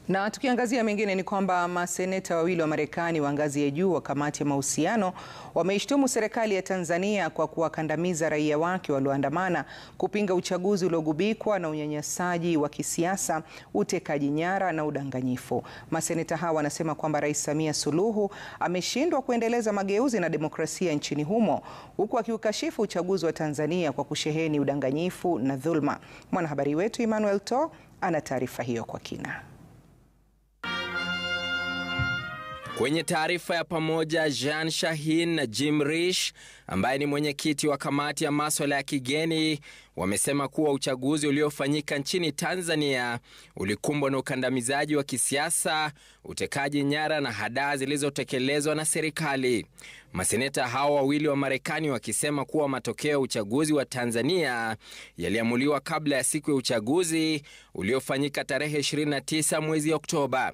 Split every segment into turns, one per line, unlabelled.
Na tukiangazia mengine ni kwamba maseneta wawili wa Marekani wa ngazi ya juu wa kamati ya mahusiano wameishtumu serikali ya Tanzania kwa kuwakandamiza raia wake walioandamana kupinga uchaguzi uliogubikwa na unyanyasaji wa kisiasa, utekaji nyara na udanganyifu. Maseneta hawa wanasema kwamba Rais Samia Suluhu ameshindwa kuendeleza mageuzi na demokrasia nchini humo, huku akiukashifu uchaguzi wa Tanzania kwa kusheheni udanganyifu na dhulma. Mwanahabari wetu Emmanuel To ana taarifa hiyo kwa kina.
Kwenye taarifa ya pamoja, Jean Shaheen na Jim Risch ambaye ni mwenyekiti wa kamati ya masuala ya kigeni wamesema kuwa uchaguzi uliofanyika nchini Tanzania ulikumbwa na ukandamizaji wa kisiasa, utekaji nyara na hadaa zilizotekelezwa na serikali. Maseneta hao wawili wa Marekani wakisema kuwa matokeo ya uchaguzi wa Tanzania yaliamuliwa kabla ya siku ya uchaguzi uliofanyika tarehe 29 mwezi Oktoba.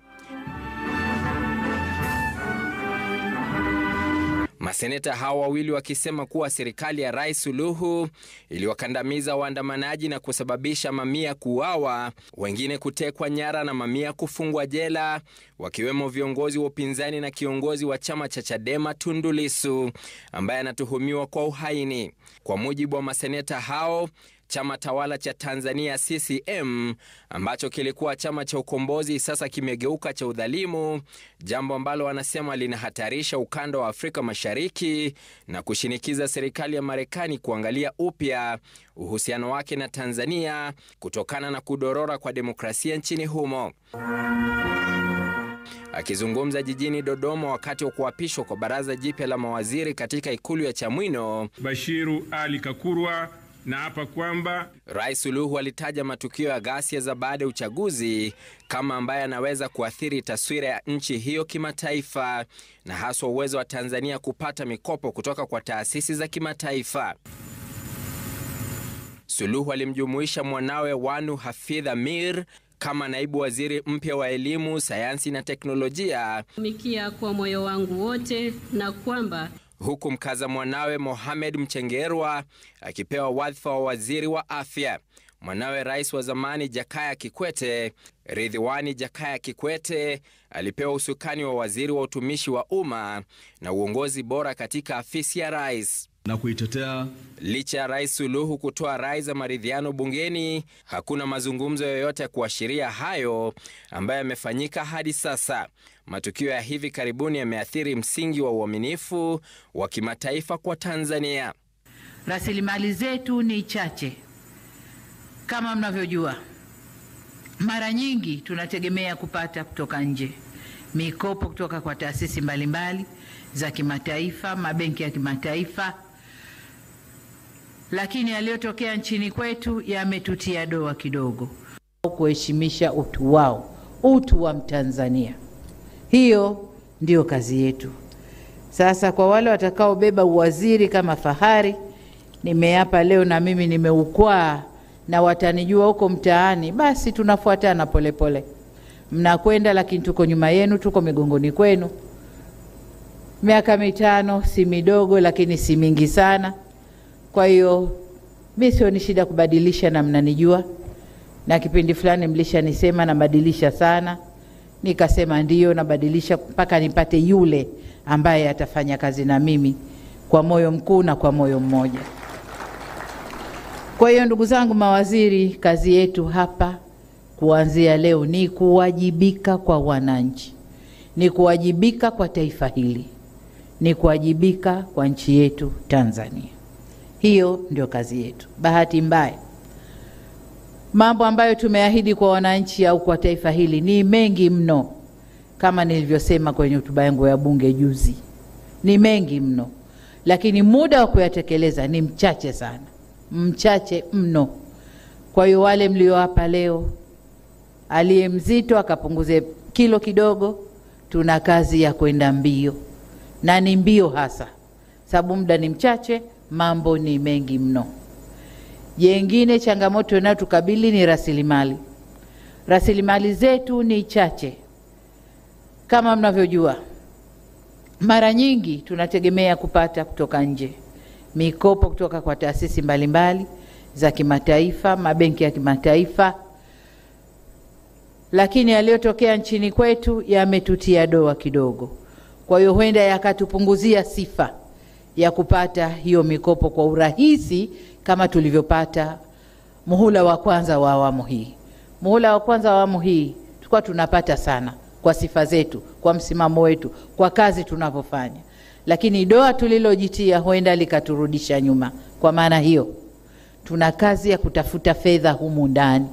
Maseneta hao wawili wakisema kuwa serikali ya Rais Suluhu iliwakandamiza waandamanaji na kusababisha mamia kuuawa, wengine kutekwa nyara na mamia kufungwa jela, wakiwemo viongozi wa upinzani na kiongozi wa chama cha Chadema Tundu Lissu ambaye anatuhumiwa kwa uhaini. Kwa mujibu wa maseneta hao, chama tawala cha Tanzania CCM ambacho kilikuwa chama cha ukombozi sasa kimegeuka cha udhalimu, jambo ambalo wanasema linahatarisha ukanda wa Afrika Mashariki na kushinikiza serikali ya Marekani kuangalia upya uhusiano wake na Tanzania kutokana na kudorora kwa demokrasia nchini humo. Akizungumza jijini Dodoma wakati wa kuapishwa kwa baraza jipya la mawaziri katika ikulu ya Chamwino,
Bashiru Ali Kakurwa na hapa kwamba
Rais Suluhu alitaja matukio ya ghasia za baada ya uchaguzi kama ambaye anaweza kuathiri taswira ya nchi hiyo kimataifa na haswa uwezo wa Tanzania kupata mikopo kutoka kwa taasisi za kimataifa. Suluhu alimjumuisha mwanawe Wanu Hafidh Amir kama naibu waziri mpya wa elimu, sayansi na teknolojia,
mikia kwa moyo wangu wote, na kwamba
huku mkaza mwanawe Mohamed Mchengerwa akipewa wadhifa wa waziri wa afya. Mwanawe rais wa zamani Jakaya Kikwete, Ridhiwani Jakaya Kikwete, alipewa usukani wa waziri wa utumishi wa umma na uongozi bora katika afisi ya rais.
Na kuitetea.
Licha ya Rais Suluhu kutoa rai za maridhiano bungeni, hakuna mazungumzo yoyote ya kuashiria hayo ambayo yamefanyika hadi sasa. Matukio ya hivi karibuni yameathiri msingi wa uaminifu wa kimataifa kwa Tanzania.
Rasilimali zetu ni chache. Kama mnavyojua, mara nyingi tunategemea kupata kutoka nje, mikopo kutoka kwa taasisi mbalimbali za kimataifa, mabenki ya kimataifa. Lakini yaliyotokea nchini kwetu yametutia doa kidogo. Kuheshimisha utu wao, utu wa Mtanzania. Hiyo ndio kazi yetu. Sasa kwa wale watakaobeba uwaziri kama fahari, nimeapa leo na mimi nimeukwaa na watanijua huko mtaani, basi tunafuatana polepole. Mnakwenda lakini tuko nyuma yenu, tuko migongoni kwenu. Miaka 5 si midogo lakini si mingi sana. Kwa hiyo mimi sio ni shida kubadilisha, na mnanijua. Na kipindi fulani mlishanisema nabadilisha sana. Nikasema ndio nabadilisha mpaka nipate yule ambaye atafanya kazi na mimi kwa moyo mkuu na kwa moyo mmoja. Kwa hiyo ndugu zangu mawaziri, kazi yetu hapa kuanzia leo ni kuwajibika kwa wananchi. Ni kuwajibika kwa taifa hili. Ni kuwajibika kwa nchi yetu Tanzania. Hiyo ndio kazi yetu. Bahati mbaya, mambo ambayo tumeahidi kwa wananchi au kwa taifa hili ni mengi mno. Kama nilivyosema kwenye hotuba yangu ya bunge juzi, ni mengi mno, lakini muda wa kuyatekeleza ni mchache sana, mchache mno. Kwa hiyo wale mlio hapa leo, aliye mzito akapunguze kilo kidogo. Tuna kazi ya kwenda mbio, na ni mbio hasa, sababu muda ni mchache, mambo ni mengi mno. Jengine changamoto inayotukabili ni rasilimali. Rasilimali zetu ni chache. Kama mnavyojua, mara nyingi tunategemea kupata kutoka nje, mikopo kutoka kwa taasisi mbalimbali za kimataifa, mabenki ya kimataifa. lakini yaliyotokea nchini kwetu yametutia doa kidogo. Kwa hiyo huenda yakatupunguzia sifa ya kupata hiyo mikopo kwa urahisi kama tulivyopata muhula wa kwanza wa awamu hii. Muhula wa kwanza wa awamu hii tulikuwa tunapata sana kwa sifa zetu, kwa msimamo wetu, kwa kazi tunavyofanya. Lakini doa tulilojitia huenda likaturudisha nyuma. Kwa maana hiyo, tuna kazi ya kutafuta fedha humu ndani.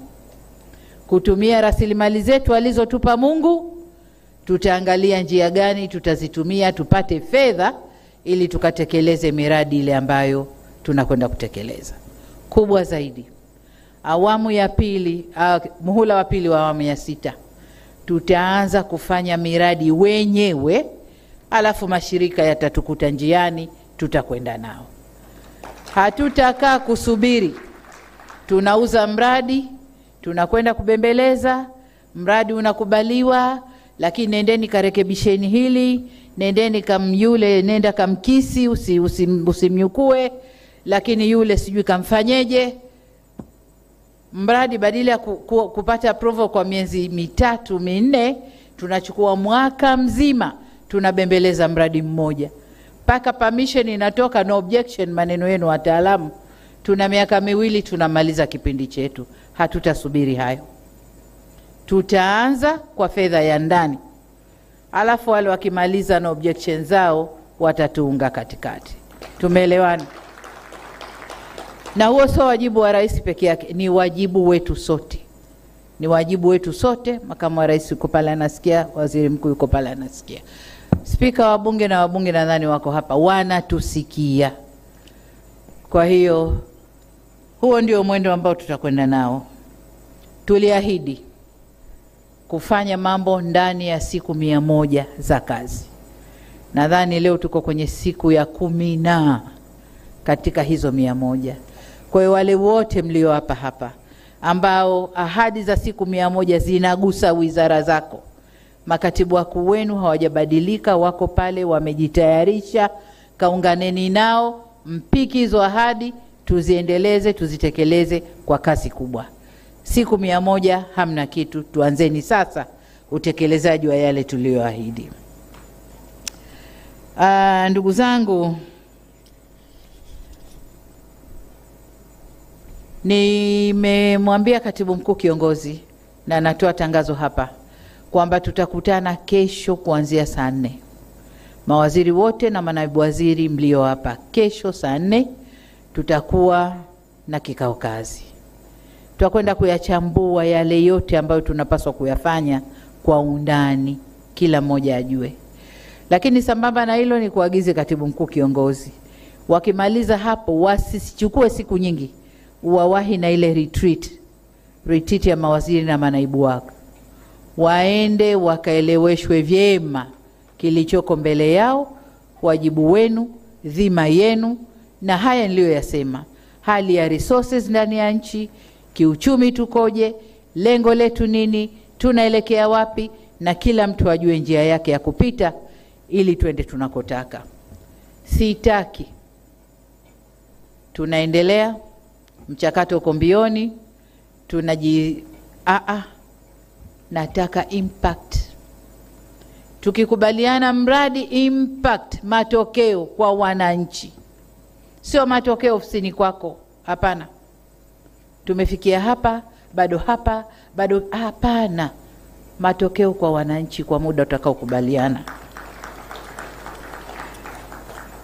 Kutumia rasilimali zetu alizotupa Mungu, tutaangalia njia gani tutazitumia tupate fedha ili tukatekeleze miradi ile ambayo tunakwenda kutekeleza. Kubwa zaidi, awamu ya pili, muhula wa pili wa awamu ya 6, tutaanza kufanya miradi wenyewe, alafu mashirika yatatukuta njiani, tutakwenda nao. Hatutakaa kusubiri tunauza mradi, tunakwenda kubembeleza, mradi unakubaliwa, lakini nendeni karekebisheni hili, nendeni kamyule, nenda kamkisi, usimnyukue, lakini yule sijui kamfanyeje. Mradi badala ya kupata approval kwa miezi 3-4, tunachukua mwaka mzima tunabembeleza mradi mmoja. Paka permission inatoka, no objection, maneno yenu wataalamu. Tuna miaka 2 tunamaliza kipindi chetu. Hatutasubiri hayo. Tutaanza kwa fedha ya ndani, alafu wale wakimaliza na objection zao watatuunga katikati. Tumeelewana? Na huo sio wajibu wa rais peke yake, ni wajibu wetu sote. Ni wajibu wetu sote. Makamu wa rais yuko pale anasikia, waziri mkuu yuko pale anasikia, spika wa bunge na wabunge nadhani wako hapa wanatusikia. Kwa hiyo huo ndio mwendo ambao tutakwenda nao. Tuliahidi kufanya mambo ndani ya siku 100 za kazi. Nadhani leo tuko kwenye siku ya 10 katika hizo 100. Kwa hiyo wale wote mlio hapa ambao ahadi za siku 100 zinagusa wizara zako, makatibu wakuu wenu hawajabadilika, wako pale wamejitayarisha, kaunganeni nao, mpiki hizo ahadi, tuziendeleze, tuzitekeleze kwa kasi kubwa. Siku 100 hamna kitu, tuanzeni sasa utekelezaji wa yale tulioahidi. Ndugu zangu, nimemwambia katibu mkuu kiongozi na natoa tangazo hapa kwamba tutakutana kesho kuanzia saa 4. Mawaziri wote na manaibu waziri mlio hapa, kesho saa 4 tutakuwa na kikao kazi. Tutakwenda kuyachambua yale yote ambayo tunapaswa kuyafanya kwa undani, kila mmoja ajue. Lakini sambamba na hilo ni kuagize katibu mkuu kiongozi, wakimaliza hapo wasichukue siku nyingi, uwawahi na ile retreat ya mawaziri na manaibu wako. Waende wakaeleweshwe vyema kilichoko mbele yao, wajibu wenu, dhima yenu, na haya niliyoyasema. Hali ya resources ndani ya nchi, kiuchumi tukoje, lengo letu nini, tunaelekea wapi, na kila mtu ajue njia yake ya kupita ili twende tunakotaka. Sitaki tunaendelea, mchakato uko mbioni, nataka impact. Tukikubaliana mradi, impact, matokeo kwa wananchi. Sio matokeo ofisini kwako, hapana. Tumefikia hapa, bado hapana. Matokeo kwa wananchi kwa muda utakao kubaliana.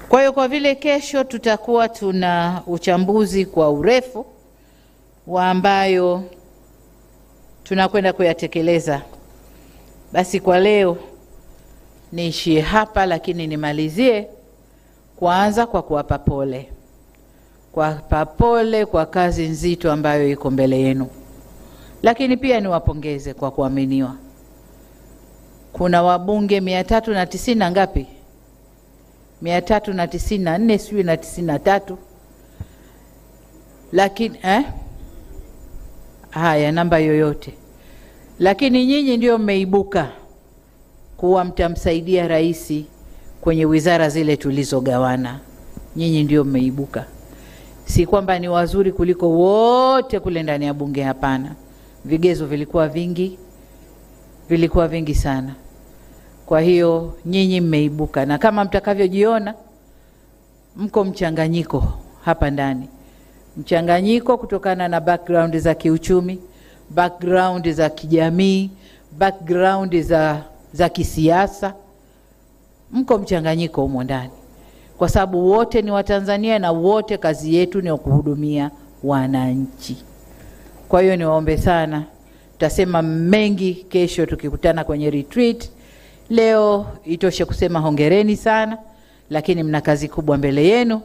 Kwa hiyo kwa vile kesho tutakuwa tuna uchambuzi kwa urefu wa ambayo tunakwenda kuyatekeleza, basi kwa leo niishie hapa, lakini nimalizie kwanza kwa kuwapa pole. Kuwapa pole kwa kazi nzito ambayo iko mbele yenu. Lakini pia niwapongeze kwa kuaminiwa. Kuna wabunge 390 ngapi? 394 sijui na 93. Lakini haya namba yoyote. Lakini nyinyi ndio mmeibuka kuwa mtamsaidia rais kwenye wizara zile tulizogawana. Nyinyi ndio mmeibuka. Si kwamba ni wazuri kuliko wote kule ndani ya bunge, hapana. Vigezo vilikuwa vingi, vilikuwa vingi sana. Kwa hiyo nyinyi mmeibuka, na kama mtakavyojiona mko mchanganyiko hapa ndani. Mchanganyiko kutokana na background za kiuchumi, background za kijamii, background za kisiasa. Mko mchanganyiko humo ndani. Kwa sababu wote ni Watanzania na wote kazi yetu ni kuhudumia wananchi. Kwa hiyo niwaombe sana, tutasema mengi kesho tukikutana kwenye retreat. Leo itoshe kusema hongereni sana, lakini mna kazi kubwa mbele yenu.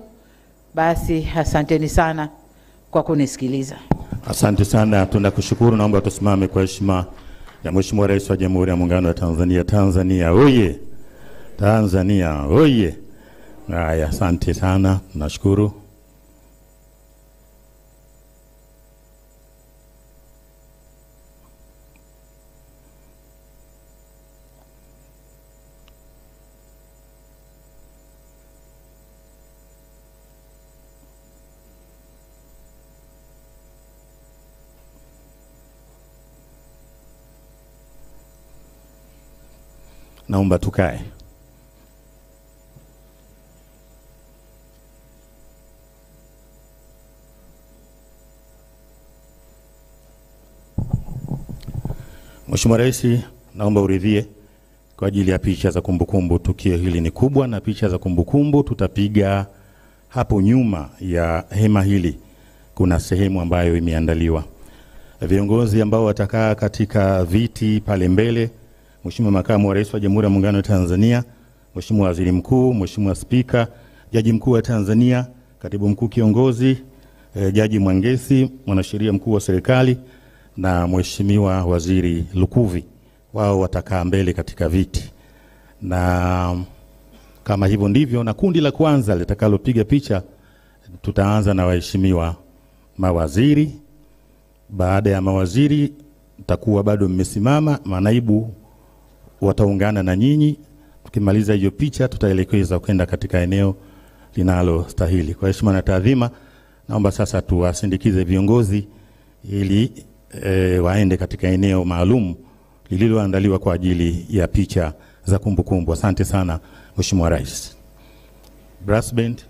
Basi asanteni sana kwa kunisikiliza.
Asante sana, tunakushukuru. Naomba tusimame kwa heshima ya Mheshimiwa Rais wa Jamhuri ya Muungano wa Tanzania. Tanzania oye! Tanzania oye! Haya, asante sana, nashukuru. Naomba tukae. Mheshimiwa Rais, naomba uridhie kwa ajili ya picha za kumbukumbu. Tukio hili ni kubwa, na picha za kumbukumbu tutapiga hapo nyuma ya hema hili. Kuna sehemu ambayo imeandaliwa. Viongozi ambao watakaa katika viti pale mbele: Mheshimiwa Makamu wa Rais wa Jamhuri ya Muungano wa Tanzania, Mheshimiwa Waziri Mkuu, Mheshimiwa Spika, Jaji Mkuu wa Tanzania, Katibu Mkuu Kiongozi, Jaji Mwangesi, Mwanasheria Mkuu wa Serikali, na Mheshimiwa Waziri Lukuvi. Wao watakaa mbele katika viti. Na kama hivyo ndivyo, na kundi la kwanza litakalopiga picha, tutaanza na waheshimiwa mawaziri. Baada ya mawaziri takuwa bado mmesimama, manaibu wataungana na nyinyi. Tukimaliza hiyo picha tutaelekeza kwenda katika eneo linalostahili. Kwa heshima na taadhima, naomba sasa tuwasindikize viongozi ili waende katika eneo maalum lililoandaliwa kwa ajili ya picha za kumbukumbu. Asante sana Mheshimiwa Rais. Brass band.